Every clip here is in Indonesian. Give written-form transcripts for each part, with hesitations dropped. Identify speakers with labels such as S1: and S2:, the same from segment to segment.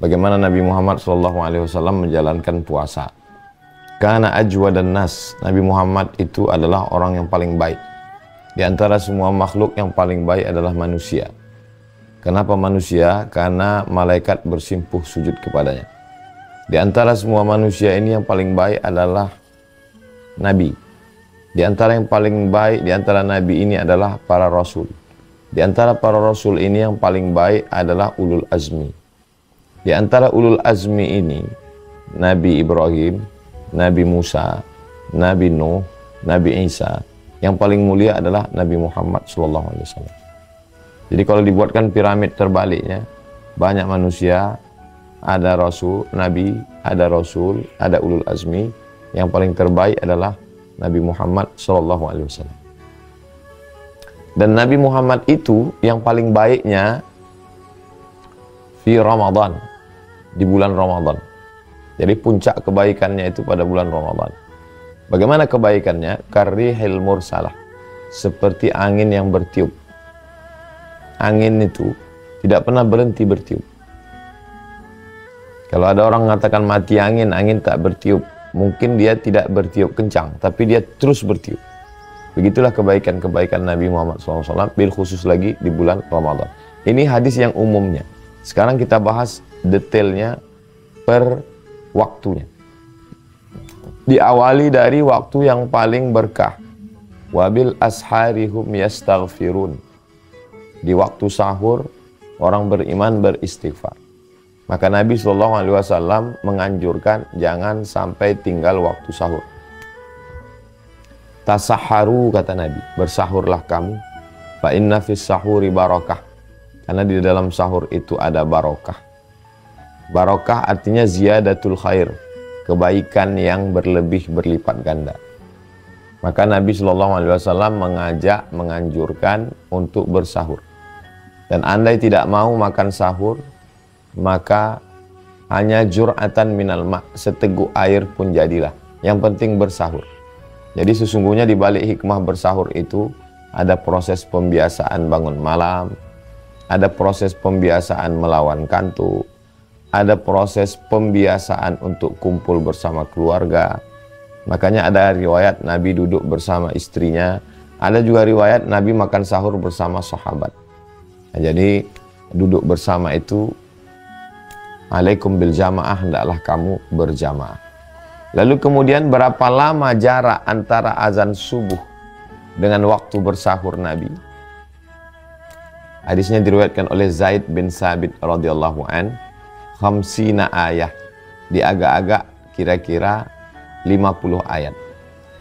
S1: bagaimana Nabi Muhammad SAW menjalankan puasa. Kana ajwadan nas, Nabi Muhammad itu adalah orang yang paling baik. Di antara semua makhluk yang paling baik adalah manusia. Kenapa manusia? Karena malaikat bersimpuh sujud kepadanya. Di antara semua manusia ini yang paling baik adalah Nabi. Di antara yang paling baik, di antara Nabi ini adalah para Rasul. Di antara para Rasul ini yang paling baik adalah ulul azmi. Di antara ulul azmi ini, Nabi Ibrahim, Nabi Musa, Nabi Nuh, Nabi Isa. Yang paling mulia adalah Nabi Muhammad SAW. Jadi kalau dibuatkan piramid terbaliknya, banyak manusia, ada Rasul, Nabi, ada Rasul, ada ulul azmi. Yang paling terbaik adalah Nabi Muhammad SAW. Dan Nabi Muhammad itu yang paling baiknya di Ramadan, di bulan Ramadan. Jadi puncak kebaikannya itu pada bulan Ramadan. Bagaimana kebaikannya? Karrihil mursalah, seperti angin yang bertiup. Angin itu tidak pernah berhenti bertiup. Kalau ada orang mengatakan mati angin, angin tak bertiup, mungkin dia tidak bertiup kencang, tapi dia terus bertiup. Begitulah kebaikan-kebaikan Nabi Muhammad SAW, bil khusus lagi di bulan Ramadan. Ini hadis yang umumnya. Sekarang kita bahas detailnya per waktunya. Diawali dari waktu yang paling berkah. Wabil asharihum yastaghfirun. Di waktu sahur orang beriman beristighfar. Maka Nabi SAW menganjurkan jangan sampai tinggal waktu sahur. Tasaharu, kata Nabi, bersahurlah kamu. Fa inna fis sahuri barakah. Karena di dalam sahur itu ada barokah. Barokah artinya ziyadatul khair, kebaikan yang berlebih berlipat ganda. Maka Nabi SAW mengajak, menganjurkan untuk bersahur. Dan andai tidak mau makan sahur, maka hanya jur'atan minal ma', seteguk air pun jadilah. Yang penting bersahur. Jadi sesungguhnya di balik hikmah bersahur itu ada proses pembiasaan bangun malam, ada proses pembiasaan melawan kantuk, ada proses pembiasaan untuk kumpul bersama keluarga. Makanya ada riwayat Nabi duduk bersama istrinya. Ada juga riwayat Nabi makan sahur bersama sahabat. Nah, jadi duduk bersama itu, alaikum bil jamaah, hendaklah kamu berjamaah. Lalu kemudian berapa lama jarak antara azan subuh dengan waktu bersahur Nabi? Hadisnya diriwayatkan oleh Zaid bin Sabit radhiyallahu an. Khamsina ayah, diagak-agak kira-kira 50 ayat.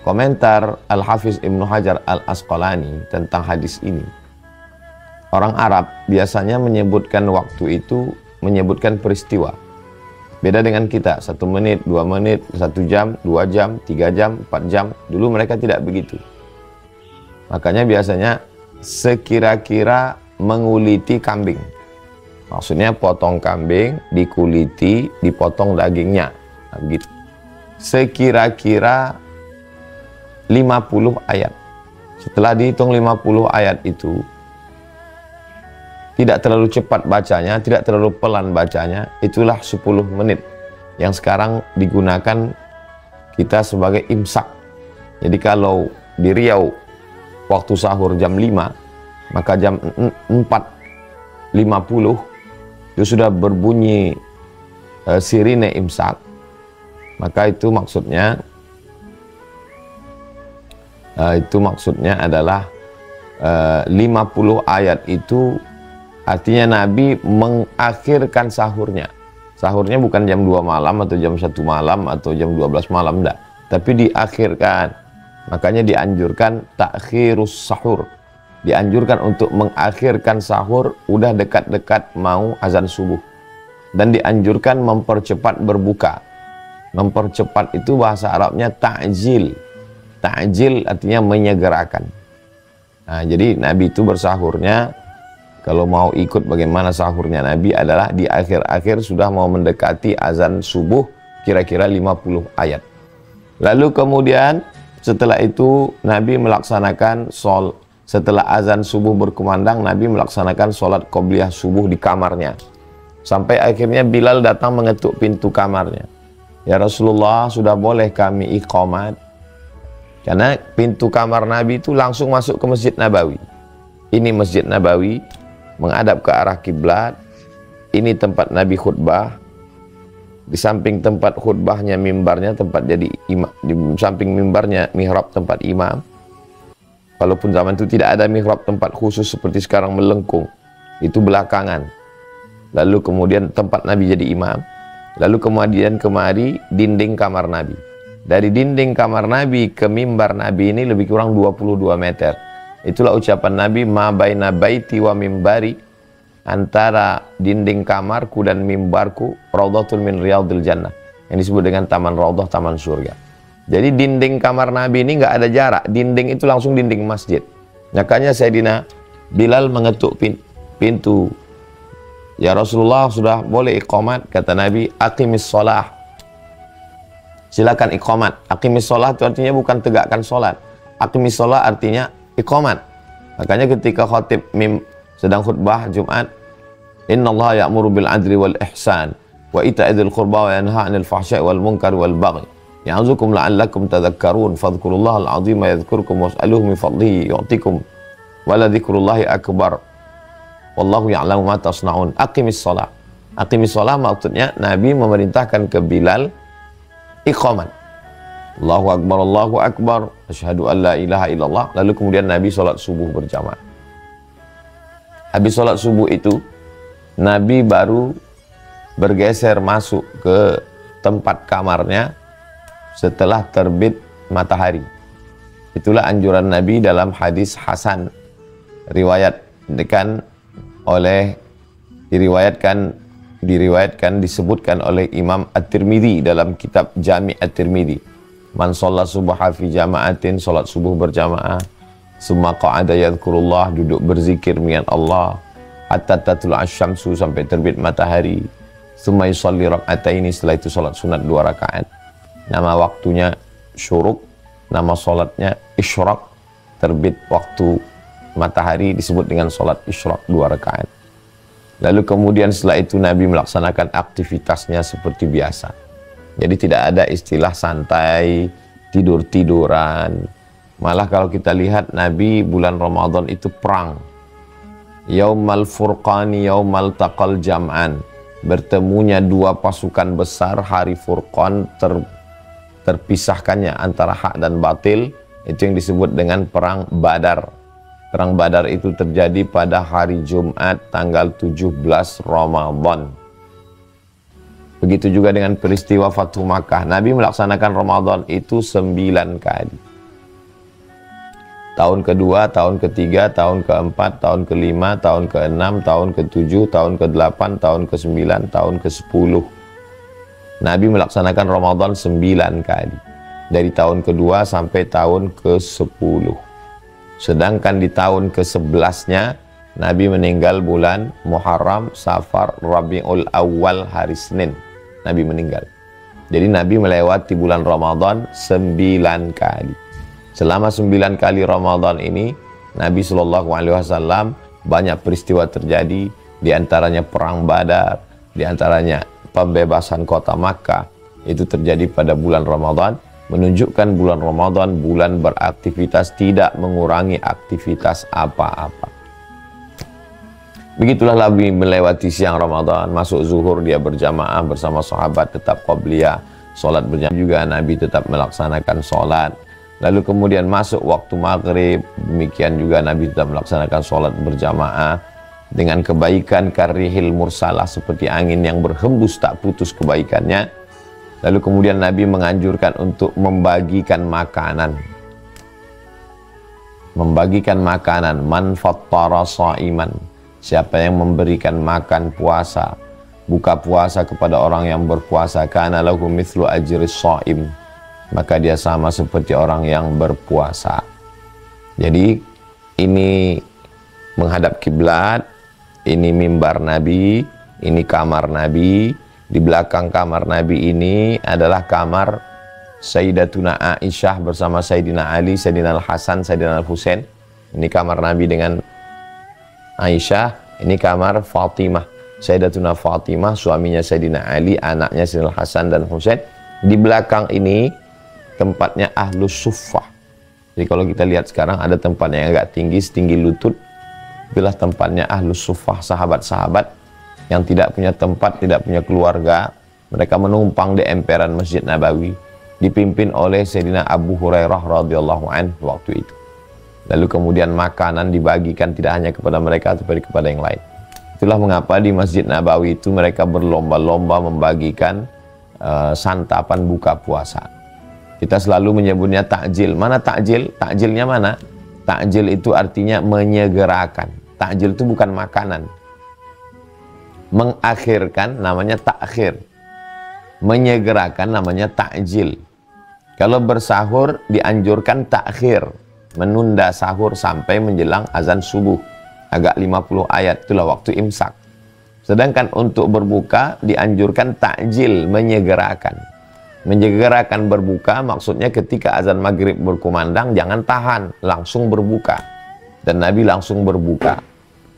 S1: Komentar Al-Hafiz Ibnu Hajar Al-Asqalani tentang hadis ini. Orang Arab biasanya menyebutkan waktu itu, menyebutkan peristiwa. Beda dengan kita, 1 menit, 2 menit, 1 jam, 2 jam, 3 jam, 4 jam. Dulu mereka tidak begitu. Makanya biasanya sekira-kira menguliti kambing. Maksudnya potong kambing, dikuliti, dipotong dagingnya. Nah, begitu. Sekira-kira 50 ayat. Setelah dihitung 50 ayat itu, tidak terlalu cepat bacanya, tidak terlalu pelan bacanya, itulah 10 menit. Yang sekarang digunakan kita sebagai imsak. Jadi kalau di Riau, waktu sahur jam 5, maka jam 4.50, itu sudah berbunyi sirine imsak. Maka itu maksudnya adalah 50 ayat itu artinya Nabi mengakhirkan sahurnya. Sahurnya bukan jam 2 malam atau jam 1 malam atau jam 12 malam, enggak, tapi diakhirkan. Makanya dianjurkan takhirus sahur. Dianjurkan untuk mengakhirkan sahur udah dekat-dekat mau azan subuh. Dan dianjurkan mempercepat berbuka. Mempercepat itu bahasa Arabnya ta'jil. Ta'jil artinya menyegerakan. Nah, jadi Nabi itu bersahurnya, kalau mau ikut bagaimana sahurnya Nabi adalah di akhir-akhir sudah mau mendekati azan subuh, kira-kira 50 ayat. Lalu kemudian setelah itu Nabi melaksanakan setelah azan subuh berkumandang, Nabi melaksanakan sholat qobliyah subuh di kamarnya. Sampai akhirnya Bilal datang mengetuk pintu kamarnya. Ya Rasulullah, sudah boleh kami iqamat? Karena pintu kamar Nabi itu langsung masuk ke Masjid Nabawi. Ini Masjid Nabawi, menghadap ke arah kiblat. Ini tempat Nabi khutbah. Di samping tempat khutbahnya mimbarnya, tempat jadi imam. Di samping mimbarnya mihrab tempat imam. Walaupun zaman itu tidak ada mihrab tempat khusus seperti sekarang melengkung. Itu belakangan. Lalu kemudian tempat Nabi jadi imam. Lalu kemudian kemari dinding kamar Nabi. Dari dinding kamar Nabi ke mimbar Nabi ini lebih kurang 22 meter. Itulah ucapan Nabi, ma baina baiti wa mimbari, antara dinding kamarku dan mimbarku raudhatul min riyadil jannah, yang disebut dengan taman raudhah, taman surga. Jadi dinding kamar Nabi ini nggak ada jarak, dinding itu langsung dinding masjid. Makanya Sayyidina Bilal mengetuk pintu. Ya Rasulullah, sudah boleh iqamat? Kata Nabi, aqimis sholah. Silakan iqamat. Aqimis sholah itu artinya bukan tegakkan sholat. Aqimis sholah artinya iqamat. Makanya ketika khatib sedang khutbah Jumat, innallaha ya'muru bil adli wal ihsan wa ita'idil qurba wa yanha 'anil fahsya'i wal munkari wal baghi ya'zukum la'allakum tadhakkarun fadhkurullaha al-'azima yadhkurkum was'aluhu min fadlihi yu'tikum wa la dzikrullahi akbar wallahu ya'lamu ma tasna'un. Aqimis shalah. Aqimis shalah maksudnya Nabi memerintahkan ke Bilal iqamat. Allahu akbar, asyhadu an la ilaha illallah. Lalu kemudian Nabi sholat subuh berjamaah. Habis sholat subuh itu Nabi baru bergeser masuk ke tempat kamarnya setelah terbit matahari. Itulah anjuran Nabi dalam hadis Hasan, diriwayatkan disebutkan oleh Imam At-Tirmidzi dalam kitab Jami' At-Tirmidzi. Man shalla subha fi jama'atin, salat subuh berjamaah, summa qa'ada yadhkurullah, duduk berzikir mengingat Allah, hatta tatlu asy-syamsu, sampai terbit matahari, summa yusalli rak'ataini, setelah itu salat sunat 2 rakaat. Nama waktunya syuruk, nama salatnya isyraq, terbit waktu matahari disebut dengan salat isyraq 2 rakaat. Lalu kemudian setelah itu Nabi melaksanakan aktivitasnya seperti biasa. Jadi tidak ada istilah santai, tidur-tiduran. Malah kalau kita lihat Nabi bulan Ramadan itu perang. Yaumal furqani yaumal taqal jam'an. Bertemunya dua pasukan besar, hari Furqan, terpisahkannya antara hak dan batil. Itu yang disebut dengan perang Badar. Perang Badar itu terjadi pada hari Jumat tanggal 17 Ramadan. Begitu juga dengan peristiwa Fathu Makkah. Nabi melaksanakan Ramadan itu 9 kali. Tahun kedua, tahun ketiga, tahun keempat, tahun kelima, tahun keenam, tahun ketujuh, tahun ke-8, tahun ke-9, tahun ke-10. Nabi melaksanakan Ramadan 9 kali. Dari tahun kedua sampai tahun ke-10. Sedangkan di tahun ke-11-nya, Nabi meninggal bulan Muharram, Safar, Rabiul Awal, hari Senin. Nabi meninggal. Jadi Nabi melewati bulan Ramadan 9 kali. Selama 9 kali Ramadan ini, Nabi SAW banyak peristiwa terjadi, diantaranya perang Badar, diantaranya pembebasan kota Makkah. Itu terjadi pada bulan Ramadan, menunjukkan bulan Ramadan bulan beraktivitas, tidak mengurangi aktivitas apa-apa. Begitulah Nabi melewati siang Ramadan, masuk zuhur dia berjamaah bersama sahabat, tetap qabliyah, sholat berjamaah juga Nabi tetap melaksanakan sholat. Lalu kemudian masuk waktu maghrib, demikian juga Nabi tetap melaksanakan sholat berjamaah dengan kebaikan karihil mursalah, seperti angin yang berhembus tak putus kebaikannya. Lalu kemudian Nabi menganjurkan untuk membagikan makanan. Membagikan makanan, man fattara sha'iman. Siapa yang memberikan makan puasa, buka puasa kepada orang yang berpuasa, kana lahu mithlu ajri shaim, maka dia sama seperti orang yang berpuasa. Jadi ini menghadap kiblat, ini mimbar Nabi, ini kamar Nabi. Di belakang kamar Nabi ini adalah kamar Sayyidatuna Aisyah bersama Sayyidina Ali, Sayyidina Al-Hasan, Sayyidina Al-Husain. Ini kamar Nabi dengan Aisyah, ini kamar Fatimah. Sayyidatuna Fatimah, suaminya Sayyidina Ali, anaknya Sayyidina Hasan dan Husain. Di belakang ini tempatnya Ahlus Suffah. Jadi kalau kita lihat sekarang ada tempatnya yang agak tinggi, setinggi lutut. Itulah tempatnya Ahlus Suffah, sahabat-sahabat yang tidak punya tempat, tidak punya keluarga. Mereka menumpang di emperan Masjid Nabawi, dipimpin oleh Sayyidina Abu Hurairah radhiyallahu anhu waktu itu. Lalu kemudian makanan dibagikan tidak hanya kepada mereka, tetapi kepada yang lain. Itulah mengapa di Masjid Nabawi itu mereka berlomba-lomba membagikan santapan buka puasa. Kita selalu menyebutnya takjil. Mana takjil? Takjilnya mana? Takjil itu artinya menyegerakan. Takjil itu bukan makanan. Mengakhirkan namanya takhir. Menyegerakan namanya takjil. Kalau bersahur dianjurkan takhir, menunda sahur sampai menjelang azan subuh. Agak 50 ayat, itulah waktu imsak. Sedangkan untuk berbuka dianjurkan takjil, menyegerakan. Menyegerakan berbuka maksudnya ketika azan maghrib berkumandang jangan tahan, langsung berbuka. Dan Nabi langsung berbuka.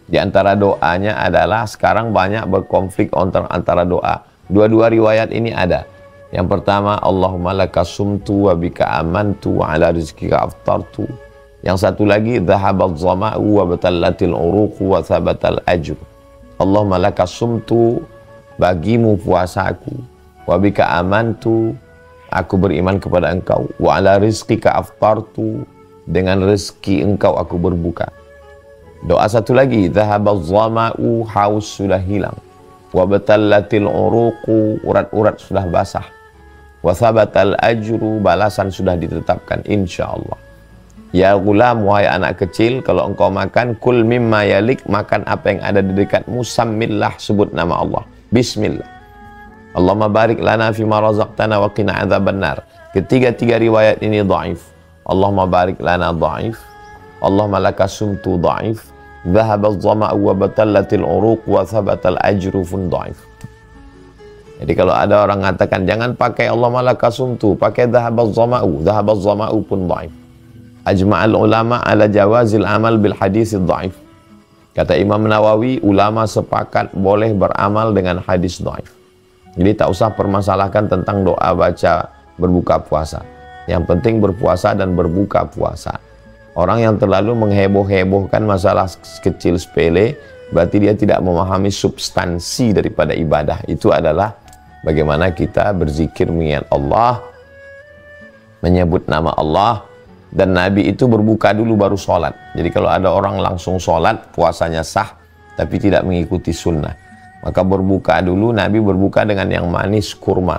S1: Di antara doanya adalah sekarang banyak berkonflik antara doa. Dua-dua riwayat ini ada. Yang pertama, Allahumma laka sumtu wa bika amantu wa ala rizkika aftartu. Yang satu lagi, dhahabat zama'u wa batallatil uruqu wa thabatal ajr. Allahumma laka sumtu, bagimu puasaku, wa bika amantu, aku beriman kepada engkau, wa ala rizkika aftartu, dengan rezeki engkau aku berbuka. Doa satu lagi, dhahabat zama'u, haus sudah hilang, wa batallatil uruqu, urat-urat sudah basah, wa thabatal ajru, balasan sudah ditetapkan insyaallah. Ya gulam, wahai anak kecil, kalau engkau makan, kul mimma yalik, makan apa yang ada di dekatmu, sammillah, sebut nama Allah, bismillah. Allahumma barik lana fima razaqtana wa qina adzabannar. Ketiga-tiga riwayat ini dhaif. Allahumma barik lana dhaif, Allahumma laka sumtu dhaif, dhahabaz zama'u wa batallatil uruq wa thabatal ajru fun dhaif. Jadi kalau ada orang mengatakan jangan pakai Allahumma laka sumtu, pakai dhahabaz zama'u pun dhaif. Ajma'al ulama ala jawazil amal bil haditsid dhaif. Kata Imam Nawawi, ulama sepakat boleh beramal dengan hadis dhaif. Jadi tak usah permasalahkan tentang doa baca berbuka puasa. Yang penting berpuasa dan berbuka puasa. Orang yang terlalu mengheboh-hebohkan masalah kecil sepele, berarti dia tidak memahami substansi daripada ibadah. Itu adalah bagaimana kita berzikir mengingat Allah, menyebut nama Allah. Dan Nabi itu berbuka dulu baru sholat. Jadi kalau ada orang langsung sholat, puasanya sah, tapi tidak mengikuti sunnah. Maka berbuka dulu, Nabi berbuka dengan yang manis, kurma.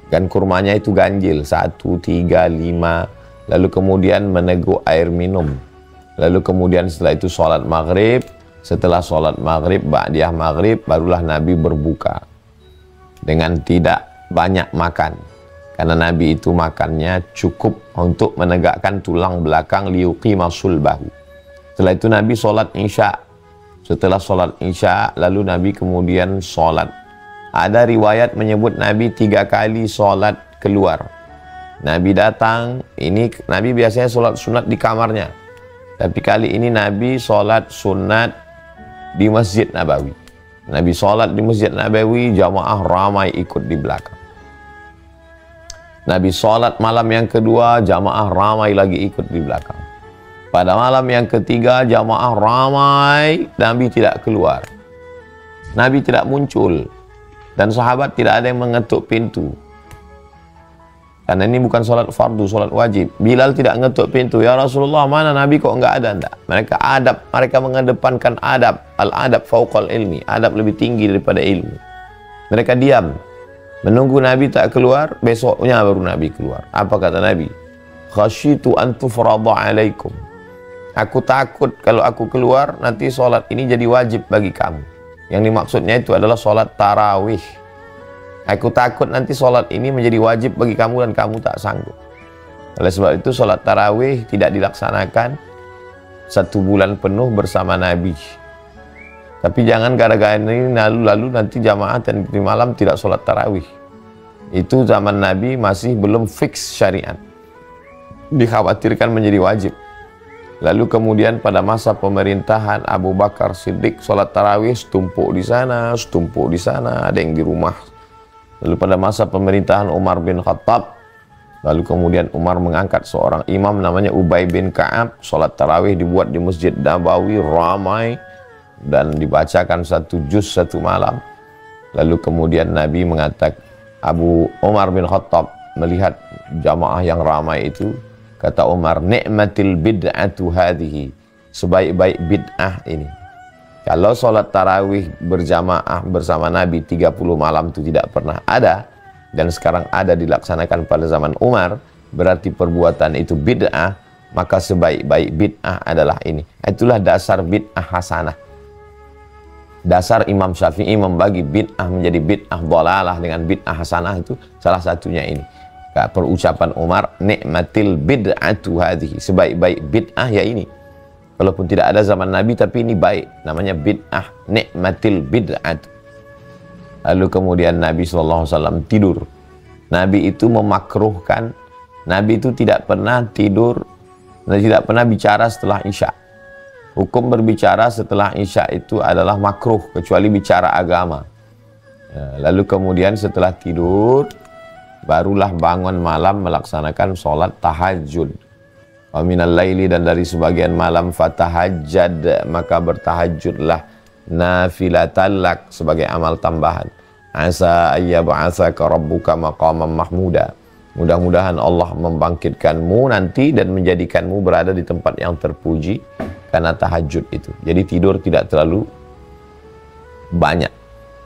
S1: Dan kurmanya itu ganjil, 1, 3, 5. Lalu kemudian meneguk air minum. Lalu kemudian setelah itu sholat maghrib. Setelah sholat maghrib, ba'diyah maghrib, barulah Nabi berbuka. Dengan tidak banyak makan. Karena Nabi itu makannya cukup untuk menegakkan tulang belakang, liyuqima sulbahu. Setelah itu Nabi sholat isya. Setelah sholat isya, lalu Nabi kemudian sholat. Ada riwayat menyebut Nabi 3 kali sholat keluar. Nabi datang, ini Nabi biasanya sholat sunat di kamarnya. Tapi kali ini Nabi sholat sunat di Masjid Nabawi. Nabi sholat di Masjid Nabawi, jamaah ramai ikut di belakang. Nabi sholat malam yang kedua, jamaah ramai lagi ikut di belakang. Pada malam yang ketiga, jamaah ramai, Nabi tidak keluar. Nabi tidak muncul. Dan sahabat tidak ada yang mengetuk pintu. Karena ini bukan sholat fardu, sholat wajib. Bilal tidak mengetuk pintu. Ya Rasulullah, mana Nabi kok enggak ada? Enggak. Mereka mengedepankan adab. Al-adab fauqal ilmi. Adab lebih tinggi daripada ilmu. Mereka diam. Menunggu Nabi tak keluar, besoknya baru Nabi keluar. Apa kata Nabi? Khasyitu an tufrada alaikum. Aku takut kalau aku keluar, nanti sholat ini jadi wajib bagi kamu. Yang dimaksudnya itu adalah sholat tarawih. Aku takut nanti sholat ini menjadi wajib bagi kamu dan kamu tak sanggup. Oleh sebab itu sholat tarawih tidak dilaksanakan 1 bulan penuh bersama Nabi. Tapi jangan gara-gara ini lalu nanti jamaah dan di malam tidak sholat tarawih. Itu zaman Nabi masih belum fix syariat. Dikhawatirkan menjadi wajib. Lalu kemudian pada masa pemerintahan Abu Bakar Siddiq, sholat tarawih setumpuk di sana, setumpuk di sana, ada yang di rumah. Lalu pada masa pemerintahan Umar bin Khattab, lalu kemudian Umar mengangkat seorang imam namanya Ubay bin Ka'ab, sholat tarawih dibuat di Masjid Nabawi, ramai, dan dibacakan 1 juz 1 malam. Lalu kemudian Nabi mengatakan, Abu Umar bin Khattab melihat jamaah yang ramai itu, kata Umar, ni'matil bid'atu hadhihi, sebaik-baik bid'ah ini. Kalau sholat tarawih berjamaah bersama Nabi 30 malam itu tidak pernah ada, dan sekarang ada dilaksanakan pada zaman Umar, berarti perbuatan itu bid'ah, maka sebaik-baik bid'ah adalah ini. Itulah dasar bid'ah hasanah. Dasar Imam Syafi'i membagi bid'ah menjadi bid'ah dhalalah dengan bid'ah hasanah, itu salah satunya ini. Perucapan Umar, nikmatil bid'atu hadhihi, sebaik-baik bid'ah ya ini. Walaupun tidak ada zaman Nabi, tapi ini baik, namanya bid'ah, nikmatil bid'atu. Lalu kemudian Nabi SAW tidur. Nabi itu memakruhkan, Nabi itu tidak pernah tidur, tidak pernah bicara setelah Isya. Hukum berbicara setelah Isya itu adalah makruh, kecuali bicara agama. Lalu kemudian setelah tidur, barulah bangun malam melaksanakan sholat tahajud. Wa minal laili, dan dari sebagian malam, fatahajjad, maka bertahajudlah, nafilatan lak, sebagai amal tambahan. Asa ayyab'atsaka rabbuka maqaman mahmuda, mudah-mudahan Allah membangkitkanmu nanti dan menjadikanmu berada di tempat yang terpuji karena tahajud itu. Jadi tidur tidak terlalu banyak,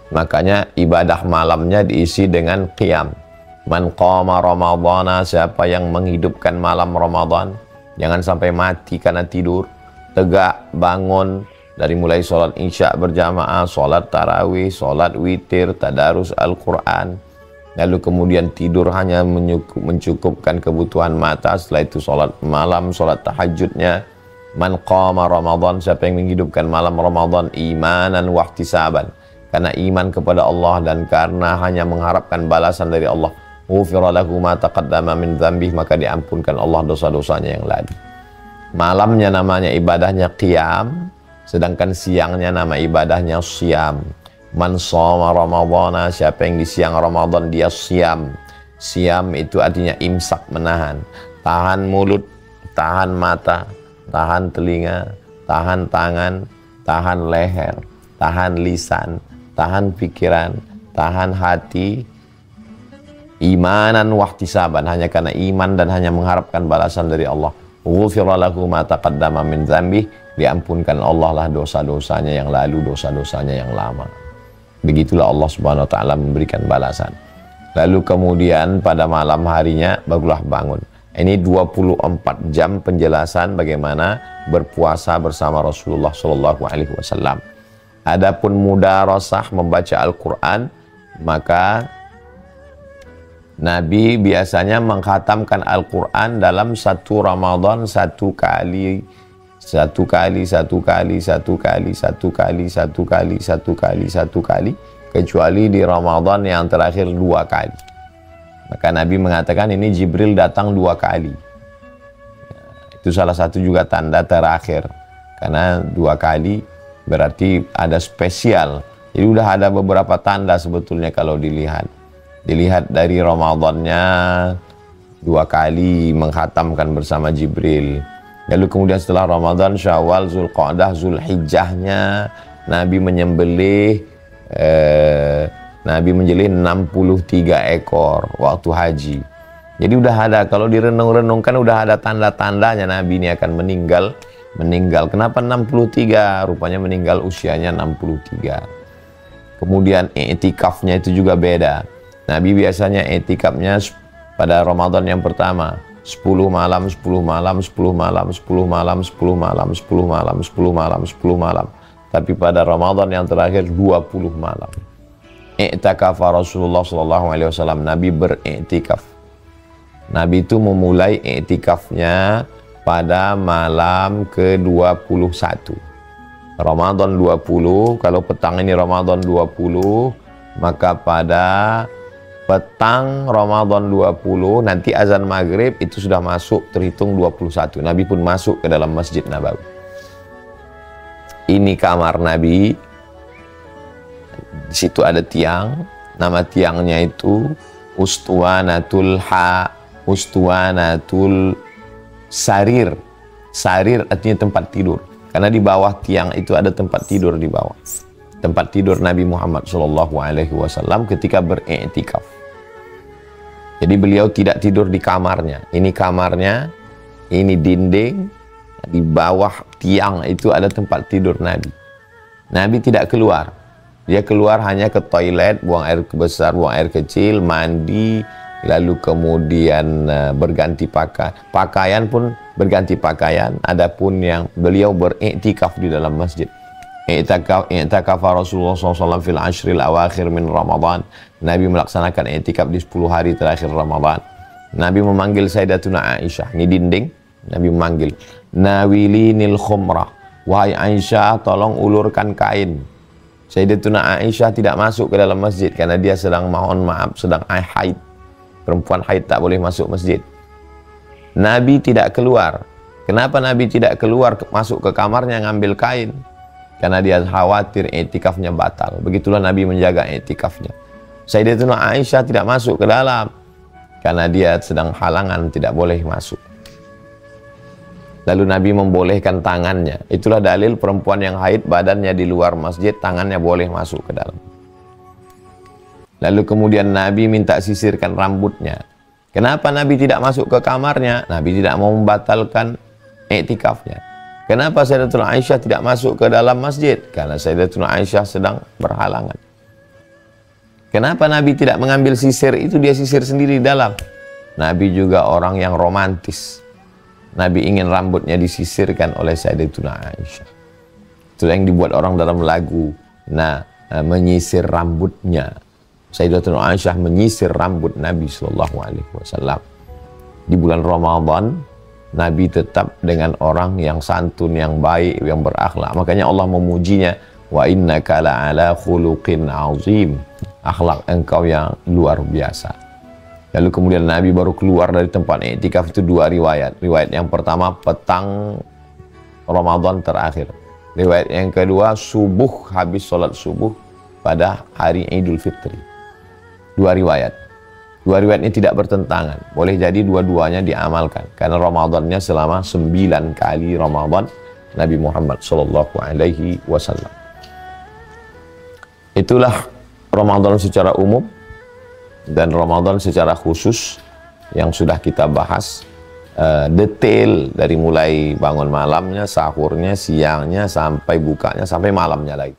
S1: makanya ibadah malamnya diisi dengan qiyam. Man qama ramadhana, siapa yang menghidupkan malam Ramadan, jangan sampai mati karena tidur, tegak bangun dari mulai sholat isya berjamaah, sholat tarawih, sholat witir, tadarus Al-Quran, lalu kemudian tidur hanya mencukupkan kebutuhan mata, setelah itu sholat malam, sholat tahajudnya. Man qama Ramadan, siapa yang menghidupkan malam Ramadan imanan wa ihtisaban, karena iman kepada Allah dan karena hanya mengharapkan balasan dari Allah, ghufira lahu ma taqaddama min dzambih, maka diampunkan Allah dosa-dosanya yang lalu. Malamnya namanya ibadahnya qiyam, sedangkan siangnya nama ibadahnya syam. Man shoma ramadhana, siapa yang di siang Ramadan dia syam. Syam itu artinya imsak, menahan, tahan mulut, tahan mata, tahan telinga, tahan tangan, tahan leher, tahan lisan, tahan pikiran, tahan hati, imanan wahtisaban, hanya karena iman dan hanya mengharapkan balasan dari Allah. Ghufira lahu ma taqaddama min dzambih, diampunkan Allah lah dosa-dosanya yang lalu, dosa-dosanya yang lama. Begitulah Allah Subhanahu wa taala memberikan balasan. Lalu kemudian pada malam harinya barulah bangun. Ini 24 jam penjelasan bagaimana berpuasa bersama Rasulullah Shallallahu Alaihi Wasallam. Adapun mudarasah membaca Al-Quran, maka Nabi biasanya mengkhatamkan Al-Quran dalam satu Ramadan satu kali, kecuali di Ramadan yang terakhir 2 kali. Maka Nabi mengatakan ini Jibril datang 2 kali. Itu salah satu juga tanda terakhir, karena 2 kali berarti ada spesial. Jadi udah ada beberapa tanda sebetulnya kalau dilihat dari Ramadannya 2 kali mengkhatamkan bersama Jibril. Lalu kemudian setelah Ramadan, Syawal, Zulqa'dah, Zulhijjahnya Nabi menyembelih 63 ekor waktu haji. Jadi udah ada, kalau direnung-renungkan udah ada tanda-tandanya Nabi ini akan meninggal. Kenapa 63? Rupanya meninggal usianya 63. Kemudian i'tikafnya itu juga beda. Nabi biasanya i'tikafnya pada Ramadan yang pertama 10 malam, 10 malam, 10 malam, 10 malam, 10 malam, 10 malam, 10 malam, 10 malam. Tapi pada Ramadan yang terakhir 20 malam. I'takafa Rasulullah SAW, Nabi beriktikaf. Nabi itu memulai i'tikafnya pada malam ke-21. Ramadan 20, kalau petang ini Ramadan 20, maka pada petang Ramadan 20, nanti azan maghrib itu sudah masuk, terhitung 21. Nabi pun masuk ke dalam Masjid Nabawi. Ini kamar Nabi. Di situ ada tiang, nama tiangnya itu Ustuwanatul Sarir. Sarir artinya tempat tidur. Karena di bawah tiang itu ada tempat tidur di bawah. Tempat tidur Nabi Muhammad SAW ketika beriktikaf. Jadi beliau tidak tidur di kamarnya. Ini kamarnya, ini dinding, di bawah tiang itu ada tempat tidur Nabi. Nabi tidak keluar. Dia keluar hanya ke toilet, buang air besar, buang air kecil, mandi, lalu kemudian berganti pakaian. Pakaian pun berganti pakaian. Adapun yang beliau beriktikaf di dalam masjid. I'tikaf Rasulullah SAW fil ashril awakhir min Ramadan. Nabi melaksanakan i'tikaf di 10 hari terakhir Ramadan. Nabi memanggil Sayyidatuna Aisyah. Ini dinding. Nabi memanggil, nawilinil khumrah. Wahai Aisyah, tolong ulurkan kain. Sayyidatuna Aisyah tidak masuk ke dalam masjid karena dia sedang, mohon maaf, sedang haid. Perempuan haid tak boleh masuk masjid. Nabi tidak keluar. Kenapa Nabi tidak keluar masuk ke kamarnya ngambil kain? Karena dia khawatir i'tikafnya batal. Begitulah Nabi menjaga i'tikafnya. Sayyidatuna Aisyah tidak masuk ke dalam karena dia sedang halangan, tidak boleh masuk. Lalu Nabi membolehkan tangannya. Itulah dalil perempuan yang haid badannya di luar masjid, tangannya boleh masuk ke dalam. Lalu kemudian Nabi minta sisirkan rambutnya. Kenapa Nabi tidak masuk ke kamarnya? Nabi tidak mau membatalkan i'tikafnya. Kenapa Sayyidatuna Aisyah tidak masuk ke dalam masjid? Karena Sayyidatuna Aisyah sedang berhalangan. Kenapa Nabi tidak mengambil sisir? Itu dia sisir sendiri di dalam. Nabi juga orang yang romantis. Nabi ingin rambutnya disisirkan oleh Sayyidatuna Aisyah. Itulah yang dibuat orang dalam lagu. Nah, menyisir rambutnya. Sayyidatuna Aisyah menyisir rambut Nabi SAW. Di bulan Ramadan, Nabi tetap dengan orang yang santun, yang baik, yang berakhlak. Makanya Allah memujinya. Wa innaka la'ala khuluqin azim. Akhlak engkau yang luar biasa. Lalu kemudian Nabi baru keluar dari tempat i'tikaf itu 2 riwayat. Riwayat yang pertama petang Ramadan terakhir. Riwayat yang kedua subuh, habis sholat subuh pada hari Idul Fitri. 2 riwayat. 2 riwayat ini tidak bertentangan. Boleh jadi dua-duanya diamalkan. Karena Ramadannya selama 9 kali Ramadan Nabi Muhammad SAW. Itulah Ramadan secara umum dan Ramadan secara khusus yang sudah kita bahas detail dari mulai bangun malamnya, sahurnya, siangnya, sampai bukanya, sampai malamnya lagi.